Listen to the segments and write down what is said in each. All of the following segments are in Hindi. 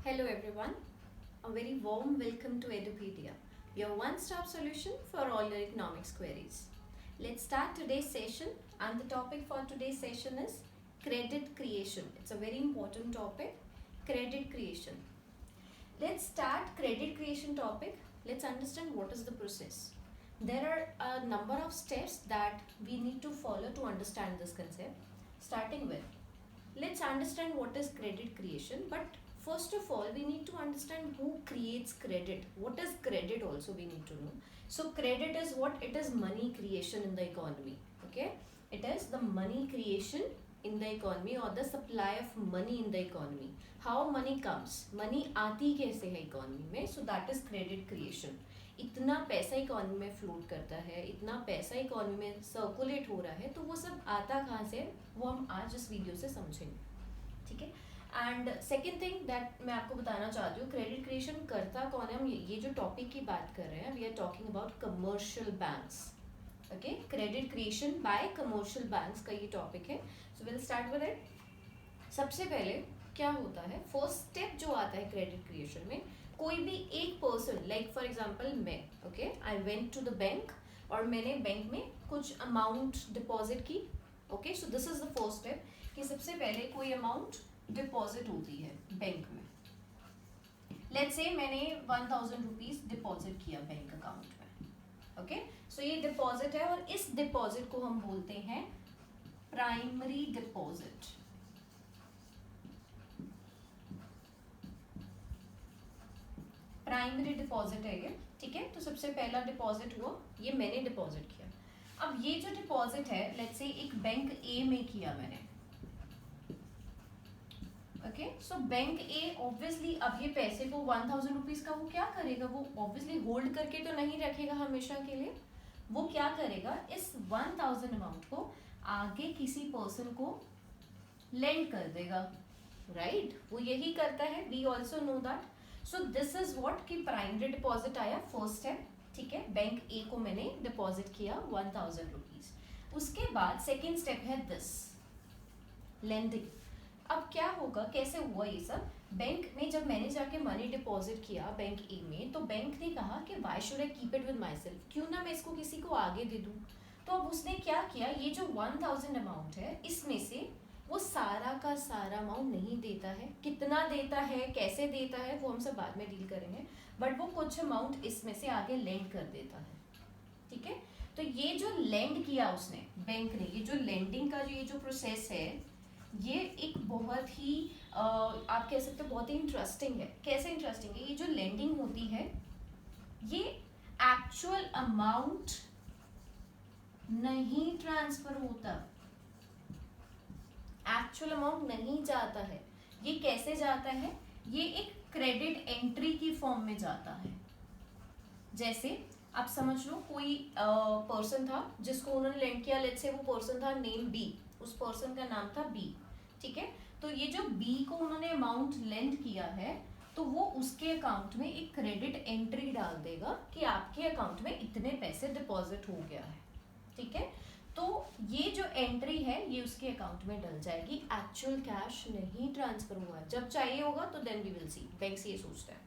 Hello everyone, a very warm welcome to Edupedia, your one-stop solution for all your economics queries. Let's start today's session, and the topic for today's session is credit creation. It's a very important topic, credit creation. Let's start credit creation topic. Let's understand what is the process. There are a number of steps that we need to follow to understand this concept. Starting with, let's understand what is credit creation, but first of all we need to understand who creates credit. What is credit also we need to know. So credit is what? It is money creation in the economy. Okay, it is the money creation in the economy or the supply of money in the economy. How money comes, money आती कैसे है इकोनॉमी में? So that is credit creation. इतना पैसा इकोनॉमी में फ्लोट करता है, इतना पैसा इकोनॉमी में सर्कुलेट हो रहा है, तो वो सब आता कहाँ से, वो हम आज इस वीडियो से समझेंगे. ठीक है. एंड सेकेंड थिंग दैट मैं आपको बताना चाहती हूँ, क्रेडिट क्रिएशन करता कौन है. हम ये जो टॉपिक की बात कर रहे हैं, we are talking about commercial banks. Okay, credit creation by commercial banks का ये टॉपिक है. So will start with it. सबसे पहले क्या होता है, फर्स्ट स्टेप जो आता है क्रेडिट क्रिएशन में, कोई भी एक पर्सन, लाइक फॉर एग्जांपल मैं, okay, I went to the bank और मैंने बैंक में कुछ अमाउंट डिपॉजिट की. Okay, so this is the first step कि सबसे पहले कोई अमाउंट डिपॉजिट होती है बैंक में. लेट्स से मैंने 1000 रुपीज डिपॉजिट किया बैंक अकाउंट में. ओके, सो ये डिपॉजिट है और इस डिपॉजिट को हम बोलते हैं प्राइमरी डिपॉजिट. प्राइमरी डिपॉजिट है ये. ठीक है, तो सबसे पहला डिपॉजिट हुआ, ये मैंने डिपॉजिट किया. अब ये जो डिपॉजिट है, लेट्स से एक बैंक ए में किया मैंने. ओके, सो बैंक ए ऑब्वियसली अब ये पैसे को 1000 रुपीज का वो क्या करेगा, वो ऑब्वियसली होल्ड करके तो नहीं रखेगा हमेशा के लिए. वो क्या करेगा, इस 1000 अमाउंट को आगे किसी पर्सन को लेंड कर देगा. राइट, वो यही करता है. We also know that. So this is what कि प्राइमरी डिपॉजिट आया फर्स्ट स्टेप. ठीक है, बैंक ए को मैंने डिपॉजिट किया 1000 रुपीज. उसके बाद सेकेंड स्टेप है दिस लेंडिंग. अब क्या होगा, कैसे हुआ ये सब, बैंक में जब मैंने जाके मनी डिपॉजिट किया बैंक ए में, तो बैंक ने कहा कि why should I keep it with my self, क्यों ना मैं इसको किसी को आगे दे दूं. तो अब उसने क्या किया, ये जो 1000 अमाउंट है इसमें से वो सारा का सारा अमाउंट नहीं देता है. कितना देता है, कैसे देता है, वो हम सब बाद में डील करेंगे, बट वो कुछ अमाउंट इसमें से आगे लेंड कर देता है. ठीक है, तो ये जो लेंड किया उसने बैंक ने, ये जो लेंडिंग का ये जो प्रोसेस है, ये एक बहुत ही आप कह सकते हो बहुत ही इंटरेस्टिंग है. कैसे इंटरेस्टिंग है, ये जो लेंडिंग होती है ये एक्चुअल अमाउंट नहीं ट्रांसफर होता, एक्चुअल अमाउंट नहीं जाता है. ये कैसे जाता है, ये एक क्रेडिट एंट्री की फॉर्म में जाता है. जैसे आप समझ लो कोई पर्सन था जिसको उन्होंने लेंड किया, लेट्स से वो पर्सन था नेम बी, उस पर्सन का नाम था बी. ठीक है, तो ये जो बी को उन्होंने अमाउंट लेंड किया है, तो वो उसके अकाउंट में एक क्रेडिट एंट्री डाल देगा कि आपके अकाउंट में इतने पैसे डिपॉजिट हो गया है. ठीक है, तो ये जो एंट्री है ये उसके अकाउंट में डल जाएगी. एक्चुअल कैश नहीं ट्रांसफर हुआ है. जब चाहिए होगा तो then we will see. Bank से ये सोचता है.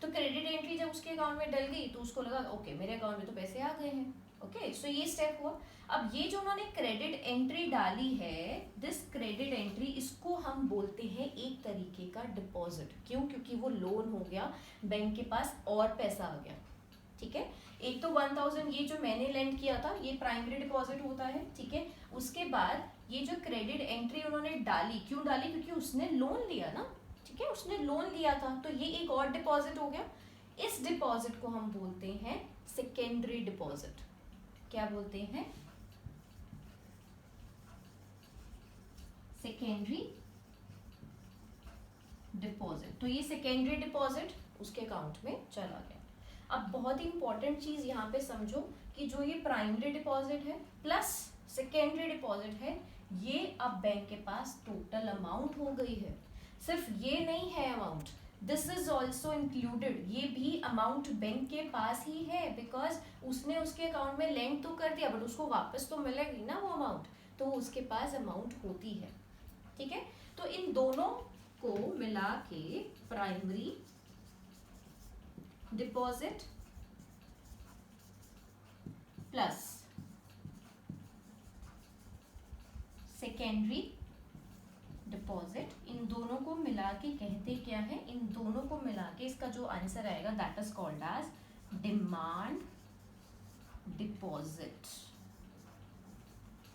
तो क्रेडिट एंट्री जब उसके अकाउंट में डल गई तो उसको लगा ओके मेरे अकाउंट में तो पैसे आ गए हैं. ओके, सो ये स्टेप हुआ. अब ये जो उन्होंने क्रेडिट एंट्री डाली है, दिस क्रेडिट एंट्री, इसको हम बोलते हैं एक तरीके का डिपॉजिट. क्यों, क्योंकि वो लोन हो गया, बैंक के पास और पैसा आ गया. ठीक है, एक तो 1000 ये जो मैंने लेंड किया था ये प्राइमरी डिपॉजिट होता है. ठीक है, उसके बाद ये जो क्रेडिट एंट्री उन्होंने डाली, क्यों डाली, क्योंकि उसने लोन लिया ना. ठीक है, उसने लोन लिया था, तो ये एक और डिपॉजिट हो गया. इस डिपॉजिट को हम बोलते हैं सेकेंडरी डिपॉजिट. क्या बोलते हैं, सेकेंडरी डिपॉजिट. तो ये सेकेंडरी डिपॉजिट उसके अकाउंट में चला गया. अब बहुत ही इंपॉर्टेंट चीज यहाँ पे समझो कि जो ये प्राइमरी डिपॉजिट है प्लस सेकेंडरी डिपॉजिट है, ये अब बैंक के पास टोटल अमाउंट हो गई है. सिर्फ ये नहीं है amount, this is also included. ये भी अमाउंट बैंक के पास ही है, बिकॉज उसने उसके अकाउंट में लेंड तो कर दिया, बट उसको वापस तो मिलेगी ना वो अमाउंट, तो उसके पास अमाउंट होती है. ठीक है, तो इन दोनों को मिला के primary deposit plus secondary deposit, इन दोनों को मिला के कहते क्या है, इन दोनों को मिला के इसका जो आंसर आएगा that is called as demand deposit.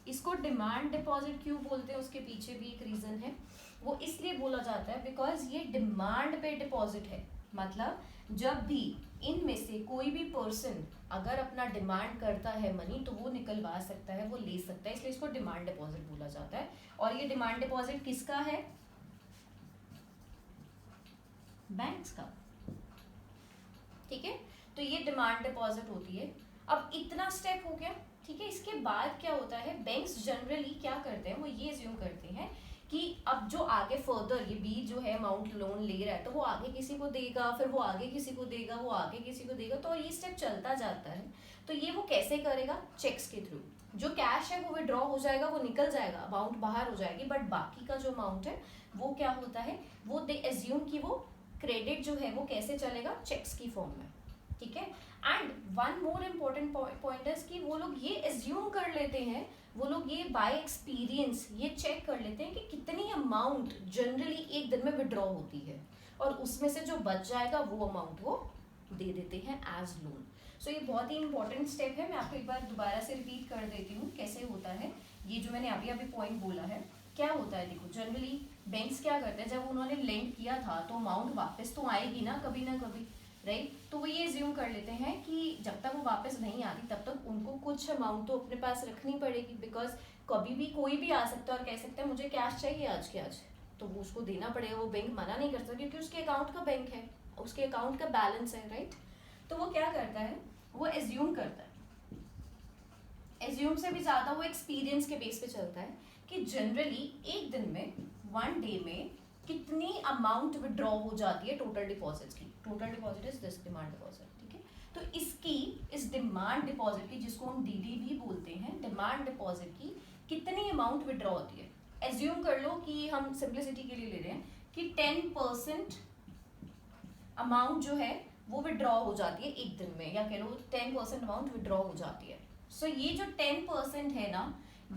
इसको डिमांड डिपॉजिट क्यों बोलते हैं, उसके पीछे भी एक रीजन है। वो इसलिए बोला जाता है बिकॉज ये डिमांड पे डिपॉजिट है। मतलब जब भी इनमें से कोई भी पर्सन अगर अपना डिमांड करता है मनी तो वो निकलवा सकता है, वो ले सकता है, इसलिए इसको डिमांड डिपॉजिट बोला जाता है। और ये डिमांड डिपॉजिट किसका है, बैंक्स का। ठीक है, तो ये डिमांड डिपॉजिट होती है। अब इतना स्टेप हो गया, ठीक है। इसके बाद क्या होता है, बैंक्स जनरली क्या करते हैं, वो ये अज्यूम करते हैं कि अब जो आगे फर्दर ये बी जो है अमाउंट लोन ले रहा है तो वो आगे किसी को देगा, फिर वो आगे किसी को देगा, वो आगे किसी को देगा, तो ये स्टेप चलता जाता है। तो ये वो कैसे करेगा, चेक्स के थ्रू। जो कैश है वो विड्रॉ हो जाएगा, वो निकल जाएगा, अमाउंट बाहर हो जाएगी, बट बाकी का जो अमाउंट है वो क्या होता है, वो दे एज्यूम कि वो क्रेडिट जो है वो कैसे चलेगा, चेक्स की फॉर्म में। ठीक है। And one more important point है कि वो लोग ये एज्यूम कर लेते हैं, वो लोग ये बाय एक्सपीरियंस ये चेक कर लेते हैं कि कितनी अमाउंट जनरली एक दिन में विड्रॉ होती है, और उसमें से जो बच जाएगा वो अमाउंट वो दे देते हैं एज लोन। सो ये बहुत ही इंपॉर्टेंट स्टेप है। मैं आपको एक बार दोबारा से रिपीट कर देती हूँ कैसे होता है। ये जो मैंने अभी अभी पॉइंट बोला है, क्या होता है, देखो जनरली बैंक्स क्या करते हैं, जब उन्होंने लेंड किया था तो अमाउंट वापस तो आएगी ना कभी, राइट। तो वो ये एज्यूम कर लेते हैं कि जब तक वो वापस नहीं आती तब तक उनको कुछ अमाउंट तो अपने पास रखनी पड़ेगी, बिकॉज कभी भी कोई भी आ सकता है और कह सकता है मुझे कैश चाहिए आज के आज, तो वो उसको देना पड़ेगा। वो बैंक मना नहीं कर सकता क्योंकि उसके अकाउंट का बैंक है, उसके अकाउंट का बैलेंस है, राइट। तो वो क्या करता है, वो एज्यूम करता है, एज्यूम से भी ज़्यादा वो एक्सपीरियंस के बेस पे चलता है कि जनरली एक दिन में, वन डे में कितनी अमाउंट विड्रॉ हो जाती है टोटल डिपॉजिट्स की। Total deposit is this demand deposit, ठीक है। तो इसकी, इस डिमांड डिपॉजिट की, जिसको हम डीडी भी बोलते हैं, डिमांड डिपॉजिट की कितनी अमाउंट विड्रॉ होती है। एज्यूम कर लो कि हम सिंप्लिसिटी के लिए ले रहे हैं कि 10% अमाउंट जो है वो विड्रॉ हो जाती है एक दिन में, या कह लो 10% अमाउंट विड्रॉ हो जाती है। सो ये जो 10% है ना,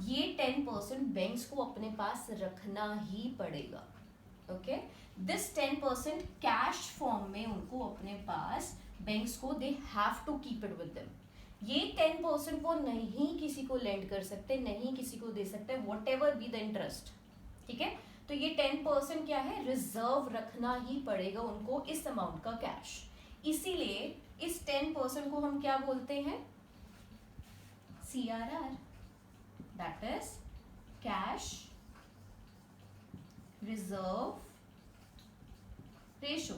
ये 10% बैंक्स को अपने पास रखना ही पड़ेगा। ओके, दिस 10% कैश फॉर्म में उनको अपने पास, बैंक्स को, they have to keep it with them. ये 10% वो नहीं किसी को लेंड कर सकते, नहीं किसी को दे सकते, what ever be the interest. ठीक है, तो ये 10% क्या है, रिजर्व रखना ही पड़ेगा उनको इस अमाउंट का कैश। इसीलिए इस 10% को हम क्या बोलते हैं, CRR, that is cash reserve ratio.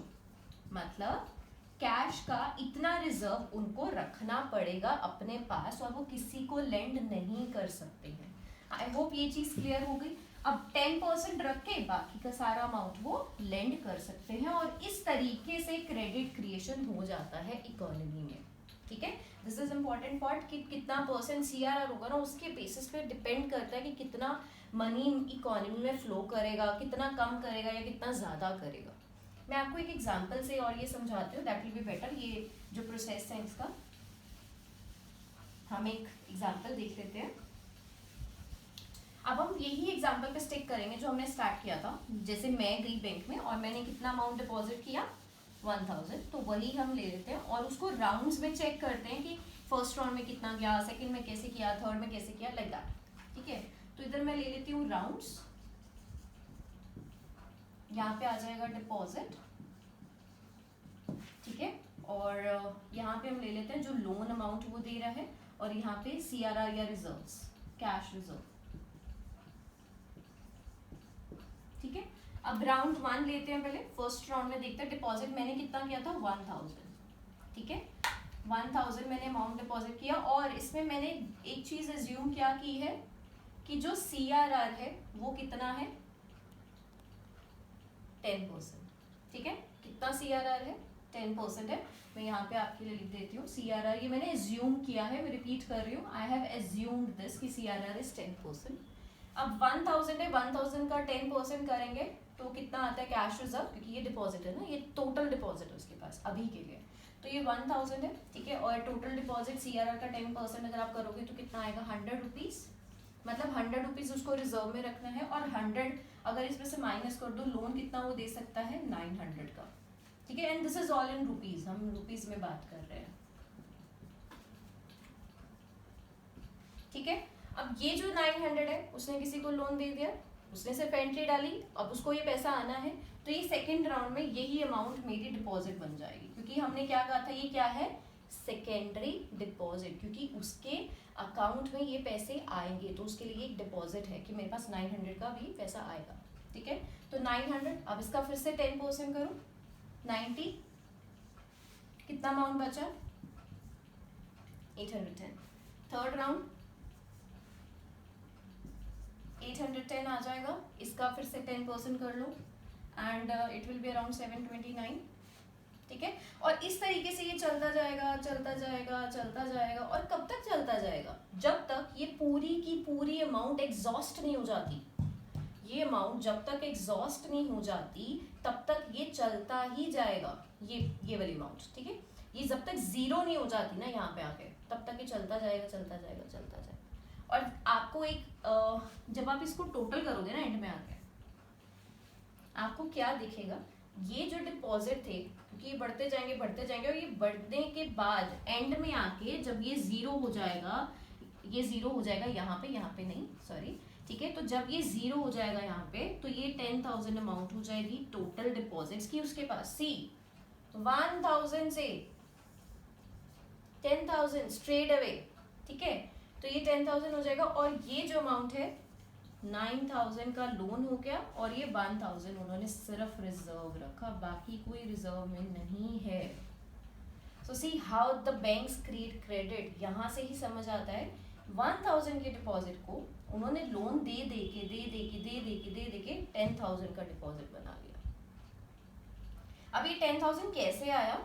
मतलब कैश का इतना रिजर्व उनको रखना पड़ेगा अपने पास, और वो किसी को लेंड नहीं कर सकते हैं। आई होप ये चीज क्लियर हो गई। अब 10% रख के बाकी का सारा अमाउंट वो लेंड कर सकते हैं, और इस तरीके से क्रेडिट क्रिएशन हो जाता है इकोनॉमी में। ठीक है, दिस इज इम्पोर्टेंट पार्ट कि कितना परसेंट CRR होगा ना, उसके बेसिस पे डिपेंड करता है कि कितना मनी इकोनॉमी में फ्लो करेगा, कितना कम करेगा या कितना ज़्यादा करेगा। मैं आपको एक एग्जांपल से और ये समझाती हूँ, दैट विल बी बेटर। ये जो प्रोसेस है इसका, हम एक एग्जांपल देख लेते हैं। अब हम यही एग्जांपल पे स्टिक करेंगे जो हमने स्टार्ट किया था। जैसे मैं गई बैंक में और मैंने कितना अमाउंट डिपॉजिट किया, 1000, तो वही हम ले लेते हैं और उसको राउंड्स में चेक करते हैं कि फर्स्ट राउंड में कितना गया, सेकंड में कैसे किया, थर्ड में कैसे किया, लाइक दैट। ठीक है, तो इधर मैं ले लेती हूँ राउंड्स, यहाँ पे आ जाएगा डिपॉजिट, ठीक है, और यहाँ पे हम ले लेते हैं जो लोन अमाउंट वो दे रहा है, और यहाँ पे CRR या रिजर्व्स, कैश रिजर्व। ठीक है, अब राउंड 1 लेते हैं। पहले फर्स्ट राउंड में देखते हैं डिपॉजिट मैंने कितना किया था, 1000। ठीक है, 1000 मैंने अमाउंट डिपॉजिट किया, और इसमें मैंने एक चीज एज्यूम क्या की है कि जो CRR है वो कितना है, 10%। ठीक है, कितना CRR है, 10% है। मैं यहाँ पे आपके लिए लिख देती हूँ CRR, ये मैंने एज्यूम किया है, मैं रिपीट कर रही हूँ, आई हैव एज्यूम्ड दिस कि CRR इज 10%। अब 1000 है, 1000 का 10% करेंगे तो कितना आता है कैश रिजर्व, क्योंकि ये डिपॉजिट है ना, ये टोटल डिपॉजिट है उसके पास अभी के लिए, तो ये 1000 है, ठीक है। और टोटल डिपॉजिट CRR का 10% अगर आप करोगे तो कितना आएगा 100 रुपीज़, मतलब 100 रुपीज़ उसको रिजर्व में रखना है, और 100 अगर इसमें से माइनस कर दो लोन कितना वो दे सकता है 900 का, ठीक है। And this is all in rupees, हम रुपीज़ में बात कर रहे हैं, ठीक है। अब ये जो 900 है उसने किसी को लोन दे दिया, उसने सिर्फ एंट्री डाली, अब उसको ये पैसा आना है, तो ये सेकेंड राउंड में यही अमाउंट मेरी डिपॉजिट बन जाएगी, क्योंकि हमने क्या कहा था, ये क्या है सेकेंडरी डिपॉजिट, क्योंकि उसके अकाउंट में ये पैसे आएंगे, तो उसके लिए एक डिपॉजिट है कि मेरे पास 900 का भी पैसा आएगा, ठीक है। तो 900, अब इसका फिर से 10% करो, 90, कितना अमाउंट बचा 810। थर्ड राउंड 810 आ जाएगा, इसका फिर से 10% कर लो and it will be around 729, ठीक है। और इस तरीके से ये चलता जाएगा चलता जाएगा चलता जाएगा, और कब तक चलता जाएगा, जब तक ये पूरी की पूरी अमाउंट एग्जॉस्ट नहीं हो जाती। ये अमाउंट जब तक एग्जॉस्ट नहीं हो जाती तब तक ये चलता ही जाएगा, ये वाली अमाउंट, ठीक है। ये जब तक जीरो नहीं हो जाती ना यहाँ पे आके, तब तक ये चलता जाएगा चलता जाएगा चलता जाएगा। और आपको एक जब आप इसको टोटल करोगे ना एंड में आके, आपको क्या दिखेगा, ये जो डिपॉजिट थे, क्योंकि ये बढ़ते जाएंगे, और ये बढ़ने के बाद एंड में आके जब ये जीरो हो जाएगा, ये जीरो हो जाएगा यहाँ पे नहीं, सॉरी, ठीक है। तो जब ये जीरो हो जाएगा यहाँ पे, तो ये 10,000 अमाउंट हो जाएगी टोटल डिपॉजिट्स की उसके पास, सी। तो 1000 से 10,000 स्ट्रेट अवे, ठीक है। तो ये 10,000 हो जाएगा, और ये जो अमाउंट है 9,000 का लोन हो गया, और ये 1,000 उन्होंने सिर्फ रिजर्व रखा, बाकी कोई रिजर्व में नहीं है। So see how the banks create credit, यहाँ से ही समझ आता है। 1,000 के डिपॉजिट को उन्होंने लोन दे दे के 10,000 का डिपॉजिट बना लिया। अब ये 10,000 कैसे आया,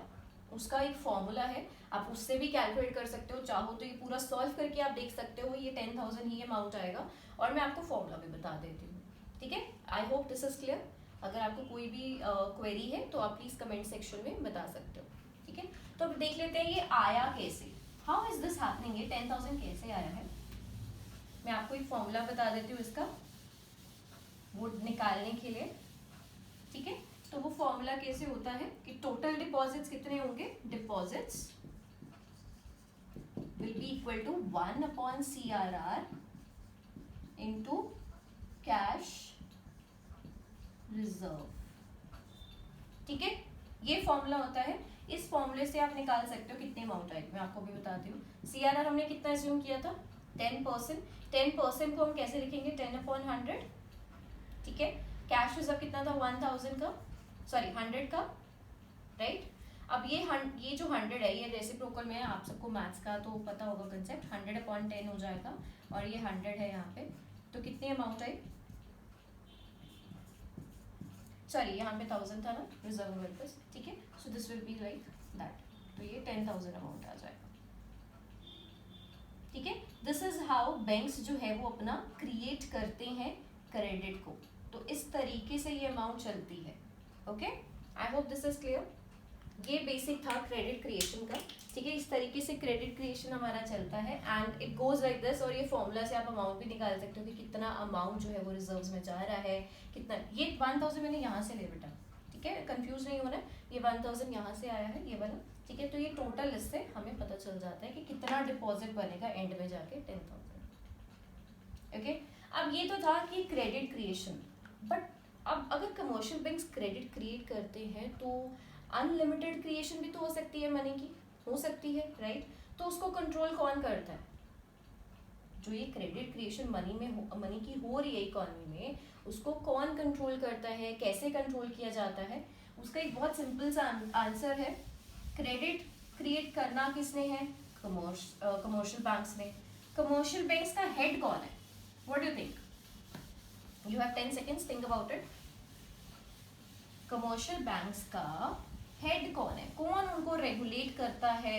उसका एक फॉर्मूला है, आप उससे भी कैलकुलेट कर सकते हो, चाहो तो ये पूरा सॉल्व करके आप देख सकते हो, ये 10,000 ही अमाउंट आएगा, और मैं आपको फॉर्मूला भी बता देती हूँ, ठीक है। I hope this is clear. अगर आपको कोई भी क्वेरी है तो आप प्लीज कमेंट सेक्शन में बता सकते हो, ठीक है। तो अब देख लेते हैं ये आया कैसे, हाउ इज दिस हैपनिंग, ये 10,000 कैसे आया है। मैं आपको एक फॉर्मूला बता देती हूँ इसका, वो निकालने के लिए, ठीक है। तो वो फॉर्मूला कैसे होता है कि टोटल डिपॉजिट्स कितने होंगे, deposits will be equal to 1 upon CRR into cash reserve, ठीक है। ये फॉर्मूला होता है, इस फॉर्मूले से आप निकाल सकते हो कितनी अमाउंट आएगी। मैं आपको भी बताती हूँ। CRR हमने कितना एज्यूम किया था 10%, 10% को हम कैसे लिखेंगे 10/100, ठीक है। कैश रिजर्व कितना था 1,000 का, सॉरी 100 का, राइट। अब ये जो 100 है ये रेसिप्रोकल में है, आप सबको मैथ्स का तो पता होगा कंसेप्ट, 100/10 हो जाएगा, और ये 100 है यहाँ पे, तो कितनी अमाउंट आई, सॉरी यहाँ पे 1000 था ना रिजर्व मेरे पास, ठीक है। So this will be like that, तो ये 10,000 अमाउंट आ जाएगा, ठीक है। दिस इज हाउ बैंक्स जो है वो अपना क्रिएट करते हैं क्रेडिट को, तो इस तरीके से ये अमाउंट चलती है, okay. I hope this is clear. ये बेसिक था क्रेडिट क्रिएशन का, ठीक है। इस तरीके से क्रेडिट क्रिएशन हमारा चलता है and it goes like this, और ये फॉर्मूला से आप अमाउंट भी निकाल सकते हो कि कितना अमाउंट जो है वो रिजर्व्स में जा रहा है, कितना। ये 1,000 मैंने यहाँ से ले बेटा, ठीक है, कंफ्यूज नहीं होना, ये 1,000 यहाँ से आया है ये वाला, ठीक है। तो ये टोटल इससे हमें पता चल जाता है कि कितना डिपॉजिट बनेगा एंड में जाके 10,000, ओके। अब ये तो था कि क्रेडिट क्रिएशन, बट अब अगर कमर्शियल बैंक्स क्रेडिट क्रिएट करते हैं तो अनलिमिटेड क्रिएशन भी तो हो सकती है, मनी की हो सकती है, राइट। तो उसको कंट्रोल कौन करता है, जो ये क्रेडिट क्रिएशन मनी की हो रही है इकोनॉमी में, उसको कौन कंट्रोल करता है, कैसे कंट्रोल किया जाता है। उसका एक बहुत सिंपल सा आंसर है, क्रेडिट क्रिएट करना किसने है, कमर्शियल बैंक्स ने। कमर्शियल बैंक्स का हेड कौन है, what do you think, you have 10 seconds, think about it. Commercial banks का हेड कौन है, कौन उनको रेगुलेट करता है,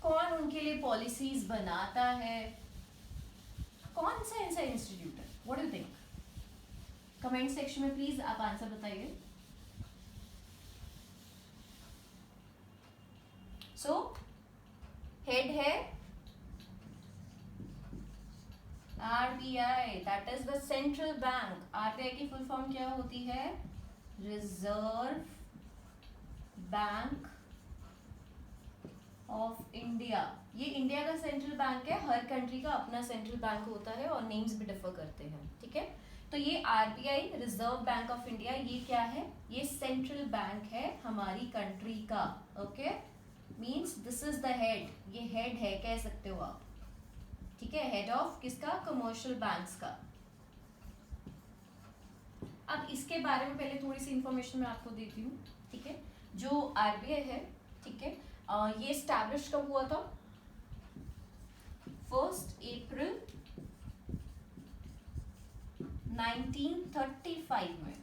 कौन उनके लिए पॉलिसीज बनाता है, कौन सा ऐसा इंस्टीट्यूट है, what do you think. Comment section में प्लीज आप आंसर बताइए। सो हेड है RBI, that is the central bank. RBI की फुल फॉर्म क्या होती है? Reserve bank of India. ये इंडिया का सेंट्रल बैंक है, हर कंट्री का अपना सेंट्रल बैंक होता है और नेम्स भी डिफर करते हैं, ठीक है। तो ये RBI reserve bank of India, ये क्या है? ये सेंट्रल बैंक है हमारी कंट्री का, okay. Means this is the head, ये हेड है कह सकते हो आप, ठीक है। हेड ऑफ किसका? कमर्शियल बैंक्स का। अब इसके बारे में पहले थोड़ी सी इंफॉर्मेशन मैं आपको देती हूँ, ठीक है। जो आरबीआई है, ठीक है, ये स्टैब्लिश कब हुआ था? 1 अप्रैल 1935 में।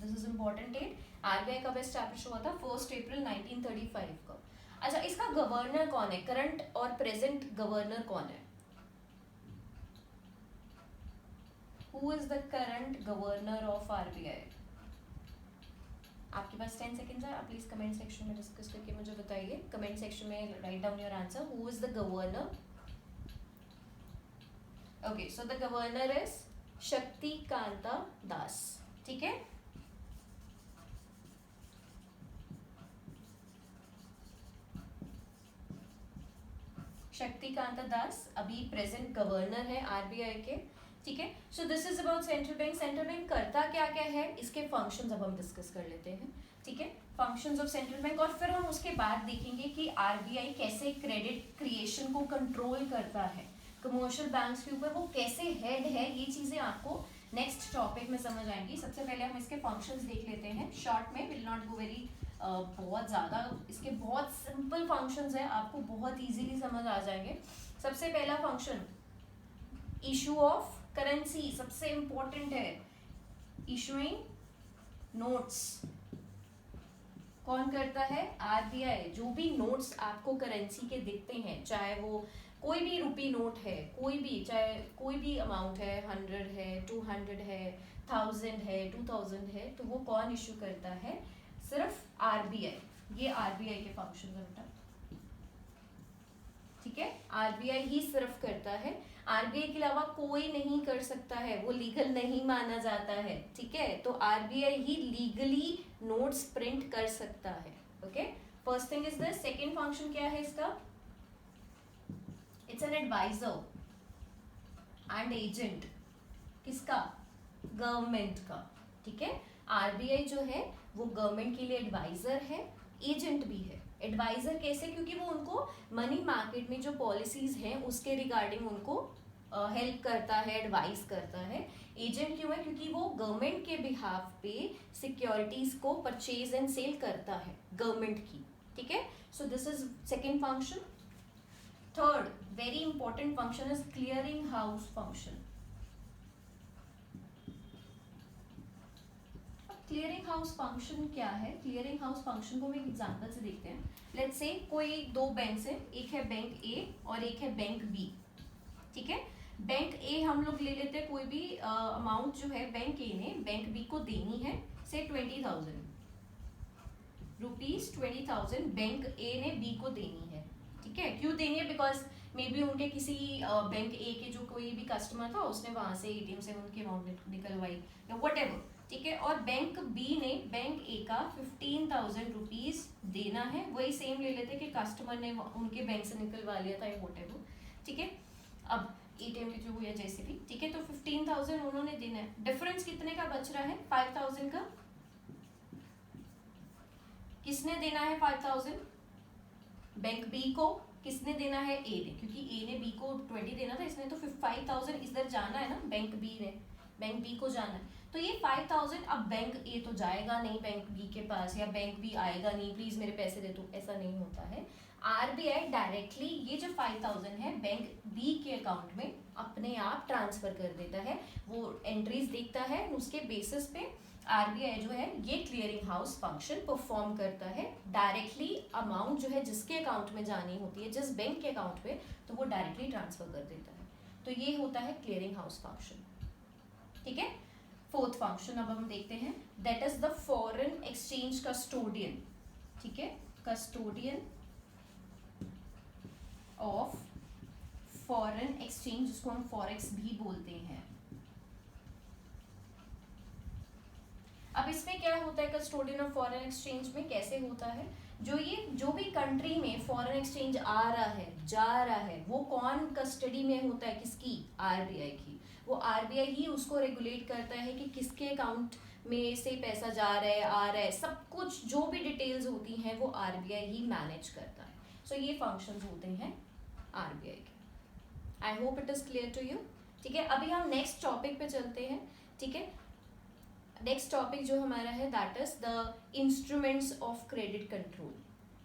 This is important date. RBI कब एस्टैब्लिश हुआ था? 1 अप्रैल 1935 को। अच्छा, इसका गवर्नर कौन है? करंट और प्रेजेंट गवर्नर कौन है? Who is the current governor of RBI? आपके पास 10 सेकेंड्स है, आप प्लीज कमेंट सेक्शन में डिस्कस करके मुझे बताइए। कमेंट सेक्शन में right down your answer. Who is the governor? Okay, so the governor is Shaktikanta Das, ठीक है। शक्तिकांता दास अभी प्रेजेंट गवर्नर है आरबीआई के, ठीक है। सो this is about central bank. Central bank करता क्या क्या है, इसके फंक्शंस अब हम डिस्कस कर लेते हैं, ठीक है। फंक्शंस ऑफ सेंट्रल बैंक, और फिर हम उसके बाद देखेंगे कि आरबीआई कैसे क्रेडिट क्रिएशन को कंट्रोल करता है कमर्शियल बैंक्स के ऊपर, वो कैसे हेड है, ये चीजें आपको नेक्स्ट टॉपिक में समझ आएंगी। सबसे पहले हम इसके फंक्शंस देख लेते हैं शॉर्ट में, विल नॉट गो वेरी बहुत ज़्यादा, इसके बहुत सिंपल फंक्शंस हैं, आपको बहुत इजीली समझ आ जाएंगे। सबसे पहला फंक्शन इशू ऑफ करेंसी, सबसे इंपॉर्टेंट है। इशूइंग नोट्स कौन करता है? आरबीआई। जो भी नोट्स आपको करेंसी के दिखते हैं, चाहे वो कोई भी रुपी नोट है, कोई भी, चाहे कोई भी अमाउंट है, 100 है, 200 है, 1000 है, 2000 है, तो वो कौन इशू करता है? सिर्फ आरबीआई। ये आरबीआई के फंक्शन है बेटा, ठीक है। आरबीआई ही सिर्फ करता है, आरबीआई के अलावा कोई नहीं कर सकता है, वो लीगल नहीं माना जाता है, ठीक है। तो आरबीआई ही लीगली नोट्स प्रिंट कर सकता है, okay. First thing is this. Second function क्या है इसका? It's an advisor and agent. किसका? गवर्नमेंट का, ठीक है। आरबीआई जो है वो गवर्नमेंट के लिए एडवाइजर है, एजेंट भी है। एडवाइजर कैसे? क्योंकि वो उनको मनी मार्केट में जो पॉलिसीज हैं उसके रिगार्डिंग उनको हेल्प करता है, एडवाइस करता है। एजेंट क्यों है? क्योंकि वो गवर्नमेंट के बिहाफ पे सिक्योरिटीज को परचेज एंड सेल करता है गवर्नमेंट की, ठीक है। सो this is second function. Third very important function is clearing house function. Clearing house function क्या है? क्लियरिंग हाउस फंक्शन को हम एक एग्जांपल से देखते हैं। लेट्स से कोई दो बैंक है, एक है बैंक ए और एक है बैंक बी, ठीक है। बैंक ए हम लोग ले लेते हैं, कोई भी अमाउंट जो है बैंक ए ने बैंक बी को देनी है, से 20,000 रुपीज, 20,000 बैंक ए ने बी को देनी है, ठीक है। क्यों देनी है? बिकॉज मे बी उनके किसी बैंक ए के जो कोई भी कस्टमर था, उसने वहां से एटीएम से उनकी अमाउंट निकलवाई या व्हाटएवर, ठीक है। और बैंक बी ने बैंक ए का 15,000 रुपीज देना है, वही सेम ले लेते कि कस्टमर ने उनके बैंक से निकलवा लिया था या व्हाटएवर, ठीक है। अब एटीएम के थ्रू या जैसे भी, ठीक है। तो 15,000 उन्होंने देना है। डिफरेंस कितने का बच रहा है? 5,000 का। किसने देना है 5,000? बैंक बी को। किसने देना है? ए ने, क्योंकि ए ने बी को 20 देना था, इसने तो 5,000 इधर जाना है ना, बैंक बी ने बैंक बी को जाना है। तो ये 5,000 अब बैंक ए तो जाएगा नहीं बैंक बी के पास, या बैंक बी आएगा नहीं प्लीज मेरे पैसे दे दो, ऐसा नहीं होता है। आरबीआई डायरेक्टली ये जो 5,000 है बैंक बी के अकाउंट में अपने आप ट्रांसफर कर देता है। वो एंट्रीज देखता है, उसके बेसिस पे आरबीआई जो है ये क्लियरिंग हाउस फंक्शन परफॉर्म करता है। डायरेक्टली अमाउंट जो है जिसके अकाउंट में जानी होती है, जिस बैंक के अकाउंट में, तो वो डायरेक्टली ट्रांसफर कर देता है। तो ये होता है क्लियरिंग हाउस फंक्शन, ठीक है। फोर्थ फंक्शन अब हम देखते हैं, that is the foreign exchange custodian, ठीक है, कस्टोडियन ऑफ फॉरेन एक्सचेंज, जिसको हम फॉरेक्स भी बोलते हैं। अब इसमें क्या होता है कस्टोडियन ऑफ फॉरेन एक्सचेंज में, कैसे होता है, जो भी कंट्री में फॉरेन एक्सचेंज आ रहा है जा रहा है, वो कौन कस्टडी में होता है, किसकी, आरबीआई की। वो आरबीआई ही उसको रेगुलेट करता है कि किसके अकाउंट में से पैसा जा रहा है आ रहा है, सब कुछ जो भी डिटेल्स होती हैं वो आरबीआई ही मैनेज करता है। सो ये फंक्शंस होते हैं आरबीआई के। I hope it is clear to you. ठीक है, अभी हम नेक्स्ट टॉपिक पे चलते हैं। ठीक है, नेक्स्ट टॉपिक जो हमारा है that is the instruments of credit control.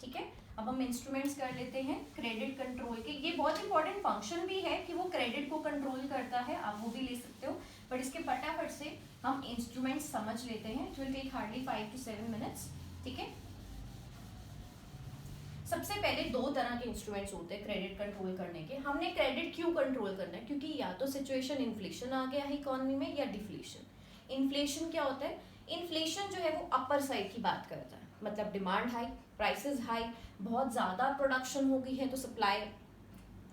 ठीक है, अब हम इंस्ट्रूमेंट्स कर लेते हैं क्रेडिट कंट्रोल के। ये बहुत इंपॉर्टेंट फंक्शन भी है कि वो क्रेडिट को कंट्रोल करता है, आप वो भी ले सकते हो, बट इसके फटाफट से हम इंस्ट्रूमेंट्स समझ लेते हैं। It will take hardly 5 to 7 minutes. ठीक है, सबसे पहले दो तरह के इंस्ट्रूमेंट्स होते हैं क्रेडिट कंट्रोल करने के। हमने क्रेडिट क्यों कंट्रोल करना है, क्योंकि या तो सिचुएशन इन्फ्लेशन आ गया है इकोनॉमी में या डिफ्लेशन। इन्फ्लेशन क्या होता है, इन्फ्लेशन जो है वो अपर साइड की बात करता है, मतलब डिमांड हाई, प्राइसेस हाई, बहुत ज़्यादा प्रोडक्शन हो गई है तो सप्लाई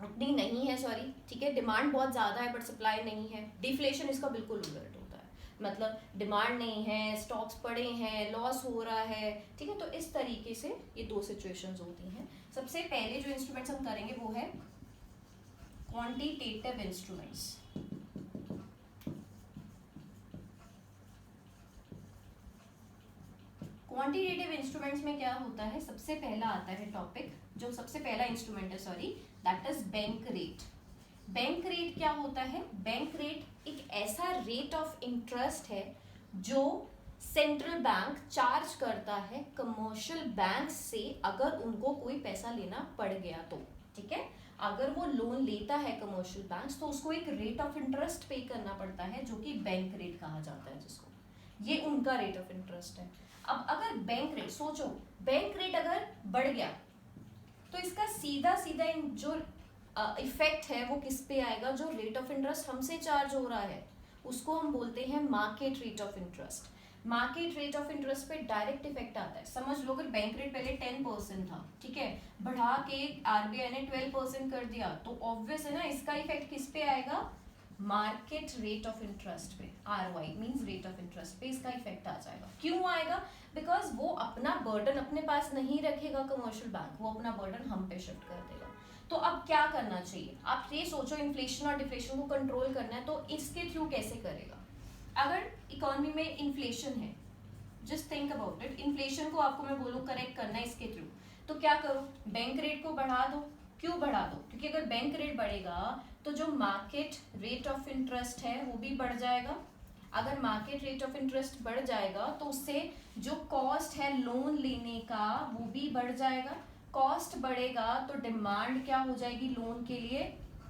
उतनी नहीं है, सॉरी, ठीक है, डिमांड बहुत ज़्यादा है बट सप्लाई नहीं है। डिफ्लेशन इसका बिल्कुल उलट होता है, मतलब डिमांड नहीं है, स्टॉक्स पड़े हैं, लॉस हो रहा है। ठीक है, तो इस तरीके से ये दो सिचुएशंस होती हैं। सबसे पहले जो इंस्ट्रूमेंट्स हम करेंगे वो है क्वांटिटेटिव इंस्ट्रूमेंट्स। क्वांटिटेटिव इंस्ट्रूमेंट्स में क्या होता है, सबसे पहला आता है टॉपिक, जो सबसे पहला इंस्ट्रूमेंट है, sorry, that is bank rate. Bank rate क्या होता है, बैंक रेट एक ऐसा रेट ऑफ इंटरेस्ट है जो सेंट्रल बैंक चार्ज करता है कमर्शियल बैंक से अगर उनको कोई पैसा लेना पड़ गया तो। ठीक है, अगर वो लोन लेता है कमर्शियल बैंक तो उसको एक रेट ऑफ इंटरेस्ट पे करना पड़ता है जो कि बैंक रेट कहा जाता है, जिसको ये उनका रेट ऑफ इंटरेस्ट है। अब अगर बैंक रेट, सोचो बैंक रेट अगर बढ़ गया तो इसका सीधा सीधा जो इफेक्ट है वो किस पे आएगा, जो रेट ऑफ इंटरेस्ट हमसे चार्ज हो रहा है उसको हम बोलते हैं market rate of interest. Market rate of interest पे डायरेक्ट इफेक्ट आता है। समझ लो अगर बैंक रेट पहले 10% था, ठीक है, बढ़ा के आरबीआई ने 12% कर दिया, तो ऑब्वियस है ना इसका इफेक्ट किस पे आएगा, मार्केट रेट ऑफ इंटरेस्ट पे, ROI means rate of interest पे इसका इफेक्ट आ जाएगा। क्यों आएगा, बिकॉज वो अपना बर्डन अपने पास नहीं रखेगा कमर्शियल बैंक, वो अपना बर्डन हम पे शिफ्ट कर देगा। तो अब क्या करना चाहिए, आप ये सोचो इन्फ्लेशन और डिफ्लेशन को कंट्रोल करना है तो इसके थ्रू कैसे करेगा। अगर इकोनॉमी में इन्फ्लेशन है, just think about it, inflation को आपको मैं बोलूँ करेक्ट करना है इसके थ्रू, तो क्या करो, बैंक रेट को बढ़ा दो। क्यों बढ़ा दो, क्योंकि अगर बैंक रेट बढ़ेगा तो जो मार्केट रेट ऑफ इंटरेस्ट है वो भी बढ़ जाएगा। अगर मार्केट रेट ऑफ इंटरेस्ट बढ़ जाएगा तो उससे जो कॉस्ट है लोन लेने का वो भी बढ़ जाएगा। कॉस्ट बढ़ेगा तो डिमांड क्या हो जाएगी, लोन के लिए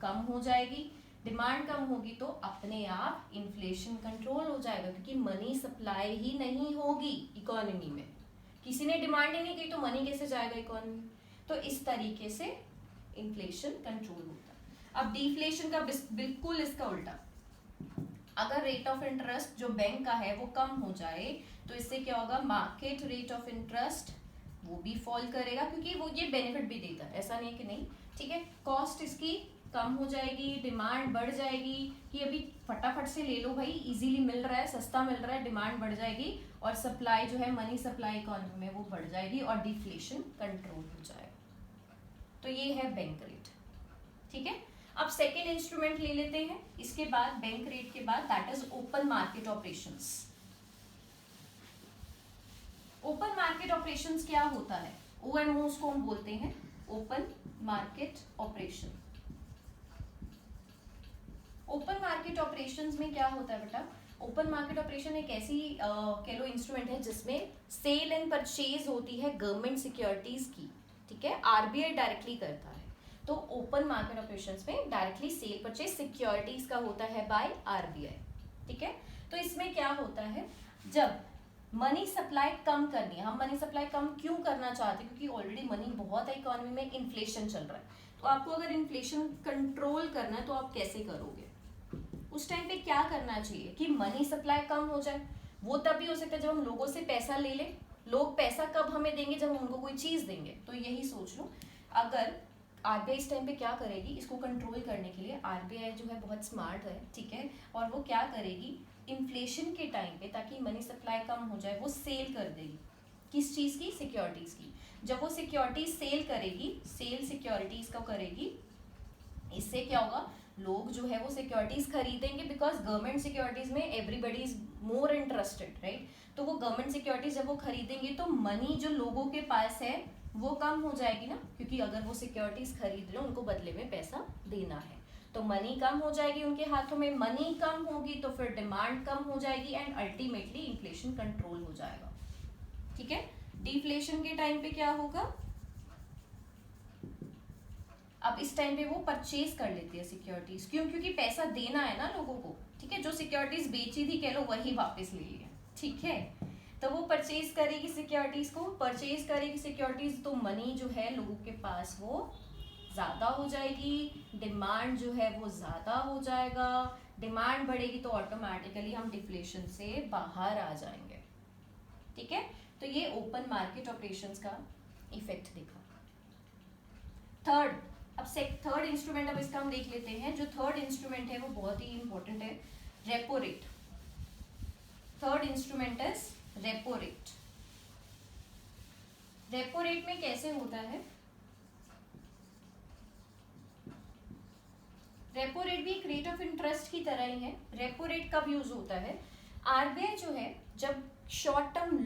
कम हो जाएगी। डिमांड कम होगी तो अपने आप इन्फ्लेशन कंट्रोल हो जाएगा, क्योंकि मनी सप्लाई ही नहीं होगी इकोनॉमी में। किसी ने डिमांड ही नहीं की तो मनी कैसे जाएगा इकोनॉमी, तो इस तरीके से इन्फ्लेशन कंट्रोल होता है। अब डिफ्लेशन का बिल्कुल इसका उल्टा, अगर रेट ऑफ इंटरेस्ट जो बैंक का है वो कम हो जाए तो इससे क्या होगा, मार्केट रेट ऑफ इंटरेस्ट वो भी फॉल करेगा, क्योंकि वो ये बेनिफिट भी देता है, ऐसा नहीं कि नहीं। ठीक है, कॉस्ट इसकी कम हो जाएगी, डिमांड बढ़ जाएगी कि अभी फटाफट से ले लो भाई, इजीली मिल रहा है, सस्ता मिल रहा है, डिमांड बढ़ जाएगी और सप्लाई जो है मनी सप्लाई इकोनॉमी में वो बढ़ जाएगी और डिफ्लेशन कंट्रोल हो जाएगा। तो ये है बैंक रेट। ठीक है, अब सेकेंड इंस्ट्रूमेंट ले लेते हैं इसके बाद, बैंक रेट के बाद, that is open market operations. Open market operations क्या होता है, OMO उसको हम बोलते हैं, open market operation. Open market operations में क्या होता है बेटा, ओपन मार्केट ऑपरेशन एक ऐसी कह लो इंस्ट्रूमेंट है जिसमें सेल एंड परचेज होती है गवर्नमेंट सिक्योरिटीज की। ठीक है, RBI डायरेक्टली करता है, तो ओपन मार्केट ऑपरेशंस में डायरेक्टली सेल परचेज सिक्योरिटीज का होता है बाय RBI। ठीक है, तो इसमें क्या होता है, जब मनी सप्लाई कम करनी है, हम मनी सप्लाई कम क्यों करना चाहते हैं, क्योंकि ऑलरेडी मनी बहुत है इकोनॉमी में, इन्फ्लेशन चल रहा है, तो आपको अगर इन्फ्लेशन कंट्रोल करना है तो आप कैसे करोगे, उस टाइम पे क्या करना चाहिए कि मनी सप्लाई कम हो जाए। वो तभी हो सकता है जब हम लोगों से पैसा ले लें। लोग पैसा कब हमें देंगे, जब हम उनको कोई चीज देंगे। तो यही सोच लो, अगर आरबीआई इस टाइम पे क्या करेगी, इसको कंट्रोल करने के लिए आरबीआई जो है बहुत स्मार्ट है, ठीक है, और वो क्या करेगी, इन्फ्लेशन के टाइम पे ताकि मनी सप्लाई कम हो जाए वो सेल कर देगी। किस चीज की, सिक्योरिटीज की। जब वो सिक्योरिटीज सेल करेगी, सेल सिक्योरिटीज को करेगी, इससे क्या होगा, लोग जो है वो सिक्योरिटीज खरीदेंगे, बिकॉज गवर्नमेंट सिक्योरिटीज में everybody is more interested, right. तो वो गवर्नमेंट सिक्योरिटीज जब वो खरीदेंगे तो मनी जो लोगों के पास है वो कम हो जाएगी ना, क्योंकि अगर वो सिक्योरिटीज खरीद रहे हैं उनको बदले में पैसा देना है, तो मनी कम हो जाएगी उनके हाथों में। मनी कम होगी तो फिर डिमांड कम हो जाएगी एंड अल्टीमेटली इन्फ्लेशन कंट्रोल हो जाएगा, ठीक है। डिफ्लेशन के टाइम पे क्या होगा, अब इस टाइम पे वो परचेज कर लेती है सिक्योरिटीज, क्यों, क्योंकि पैसा देना है ना लोगों को, ठीक है। जो सिक्योरिटीज बेची थी कह लो वही वापस ले लिया, ठीक है। तो वो परचेज करेगी सिक्योरिटीज को, परचेज करेगी सिक्योरिटीज, तो मनी जो है लोगों के पास वो ज्यादा हो जाएगी, डिमांड जो है वो ज्यादा हो जाएगा। डिमांड बढ़ेगी तो ऑटोमेटिकली हम डिफ्लेशन से बाहर आ जाएंगे, ठीक है। तो ये ओपन मार्केट ऑपरेशंस का इफेक्ट दिखा। थर्ड, अब थर्ड इंस्ट्रूमेंट अब इसका हम देख लेते हैं। जो थर्ड इंस्ट्रूमेंट है वो बहुत ही इंपॉर्टेंट है, repo rate. Third instrument is repo rate. Repo rate में कैसे होता है, रेपो रेट भी एक रेट ऑफ इंटरेस्ट की तरह ही है। रेपो रेट कब यूज होता है, आरबीआई जो है जब शॉर्ट टर्म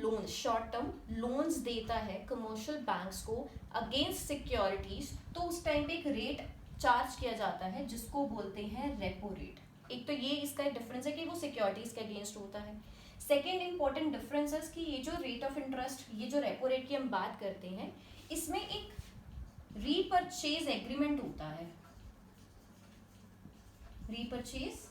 लोन्स देता है कमर्शियल बैंक्स को अगेंस्ट सिक्योरिटीज, तो उस टाइम पे एक रेट चार्ज किया जाता है जिसको बोलते हैं रेपो रेट। एक तो ये इसका डिफरेंस है कि वो सिक्योरिटीज के अगेंस्ट होता है। सेकेंड इंपॉर्टेंट डिफरेंस है कि ये जो रेट ऑफ इंटरेस्ट, ये जो रेपो रेट की हम बात करते हैं, इसमें एक रीपरचेज एग्रीमेंट होता है। रीपरचेज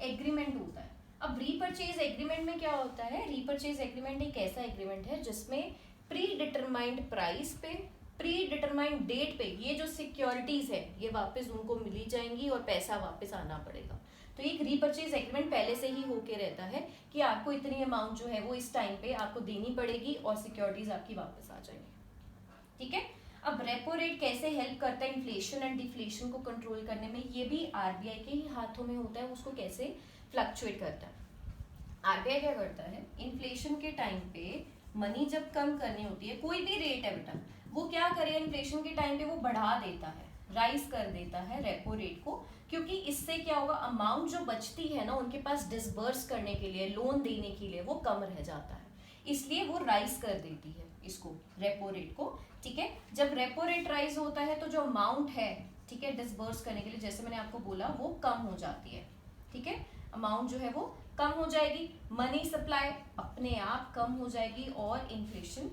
एग्रीमेंट होता है। अब रीपरचेज एग्रीमेंट में क्या होता है, रीपरचेज एग्रीमेंट एक ऐसा एग्रीमेंट है जिसमें प्री डिटरमाइंड प्राइस पे, प्री डिटरमाइंड डेट पे ये जो सिक्योरिटीज है ये वापस उनको मिली जाएंगी और पैसा वापस आना पड़ेगा। तो एक रीपरचेज एग्रीमेंट पहले से ही होके रहता है कि आपको इतनी अमाउंट जो है वो इस टाइम पे आपको देनी पड़ेगी और सिक्योरिटीज आपकी वापस आ जाएंगी, ठीक है। अब रेपो रेट कैसे हेल्प करता है इन्फ्लेशन एंड डिफ्लेशन को कंट्रोल करने में, ये भी आरबीआई के ही हाथों में होता है, उसको कैसे फ्लक्चुएट करता है। आरबीआई क्या करता है, इन्फ्लेशन के टाइम पे मनी जब कम करनी होती है, कोई भी रेट है बेटा, वो क्या करेगा, इन्फ्लेशन के टाइम पे वो बढ़ा देता है, राइज कर देता है रेपो रेट को, क्योंकि इससे क्या होगा, अमाउंट जो बचती है ना उनके पास डिसबर्स करने के लिए, लोन देने के लिए, वो कम रह जाता है, इसलिए वो राइज कर देती है इसको, रेपो रेट को, ठीक है। जब रेपो रेट राइज होता है तो जो अमाउंट है, ठीक है, डिसबर्स करने के लिए, जैसे मैंने आपको बोला, वो कम हो जाती है, ठीक है, अमाउंट जो है वो कम हो जाएगी, मनी सप्लाई अपने आप कम हो जाएगी और इन्फ्लेशन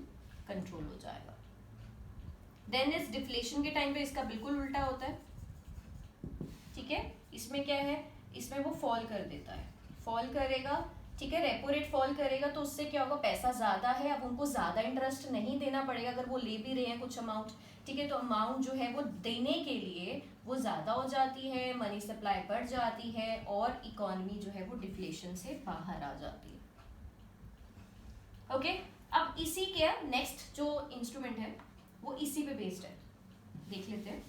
कंट्रोल हो जाएगा। देन इस डिफ्लेशन के टाइम पे इसका बिल्कुल उल्टा होता है, ठीक है। इसमें क्या है, इसमें वो फॉल कर देता है, फॉल करेगा, ठीक है, रेपो रेट फॉल करेगा तो उससे क्या होगा, पैसा ज्यादा है, अब उनको ज्यादा इंटरेस्ट नहीं देना पड़ेगा अगर वो ले भी रहे हैं कुछ अमाउंट, ठीक है, तो अमाउंट जो है वो देने के लिए वो ज्यादा हो जाती है, मनी सप्लाई बढ़ जाती है और इकोनॉमी जो है वो डिफ्लेशन से बाहर आ जाती है, ओके। अब इसी के नेक्स्ट जो इंस्ट्रूमेंट है वो इसी पे बेस्ड है, देख लेते हैं।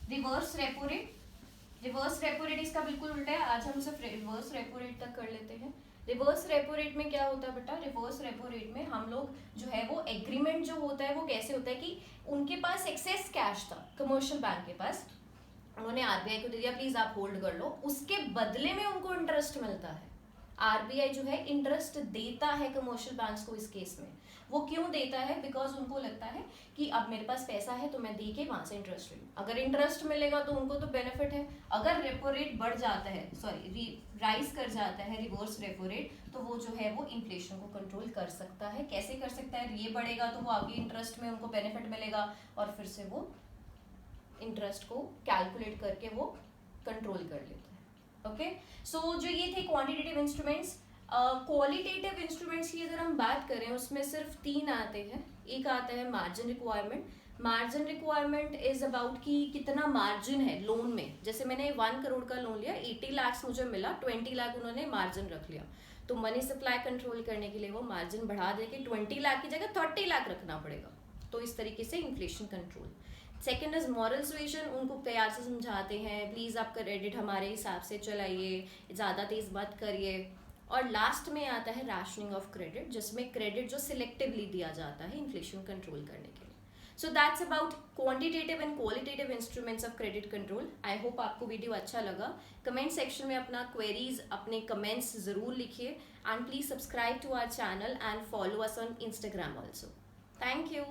Reverse repo rate, reverse repo rate इसका बिल्कुल उल्टा है, आज हम सिर्फ रिवर्स रेपो रेट तक कर लेते हैं। रिवर्स रेपो रेट में क्या होता है बेटा, रिवर्स रेपो रेट में हम लोग जो है वो एग्रीमेंट जो होता है वो कैसे होता है कि उनके पास एक्सेस कैश था कमर्शियल बैंक के पास, उन्होंने आरबीआई को दे दिया, प्लीज आप होल्ड कर लो, उसके बदले में उनको इंटरेस्ट मिलता है। आरबीआई जो है इंटरेस्ट देता है कमर्शियल बैंक्स को इस केस में, वो क्यों देता है, बिकॉज उनको लगता है कि अब मेरे पास पैसा है तो मैं दे के वहां से इंटरेस्ट ले लूँ, अगर इंटरेस्ट मिलेगा तो उनको तो बेनिफिट है, अगर रेपो रेट बढ़ जाता है, सॉरी राइज कर जाता है रिवर्स रेपो रेट, तो वो जो है वो इन्फ्लेशन को कंट्रोल कर सकता है। कैसे कर सकता है, ये बढ़ेगा तो वो आगे इंटरेस्ट में उनको बेनिफिट मिलेगा और फिर से वो इंटरेस्ट को कैलकुलेट करके वो कंट्रोल कर लेता है, ओके। सो जो ये थे क्वांटिटेटिव इंस्ट्रूमेंट्स। क्वालिटेटिव इंस्ट्रूमेंट्स की अगर हम बात करें उसमें सिर्फ 3 आते हैं, एक आता है margin requirement, margin requirement is about कि कितना मार्जिन है लोन में। जैसे मैंने 1 करोड़ का लोन लिया, 80 लाख मुझे मिला, 20 लाख उन्होंने मार्जिन रख लिया, तो मनी सप्लाई कंट्रोल करने के लिए वो मार्जिन बढ़ा दे कि 20 लाख की जगह 30 लाख रखना पड़ेगा। तो इस तरीके से inflation control. Second is moral suasion, उनको प्यार से समझाते हैं प्लीज़ आप क्रेडिट हमारे हिसाब से चलाइए, ज़्यादा तेज़ मत करिए। और लास्ट में आता है राशनिंग ऑफ क्रेडिट, जिसमें क्रेडिट जो सिलेक्टिवली दिया जाता है इन्फ्लेशन कंट्रोल करने के लिए। So that's about quantitative and qualitative instruments of credit control. I hope आपको वीडियो अच्छा लगा। कमेंट सेक्शन में अपना क्वेरीज, अपने कमेंट्स ज़रूर लिखिए and please subscribe to our channel and follow us on Instagram also. Thank you.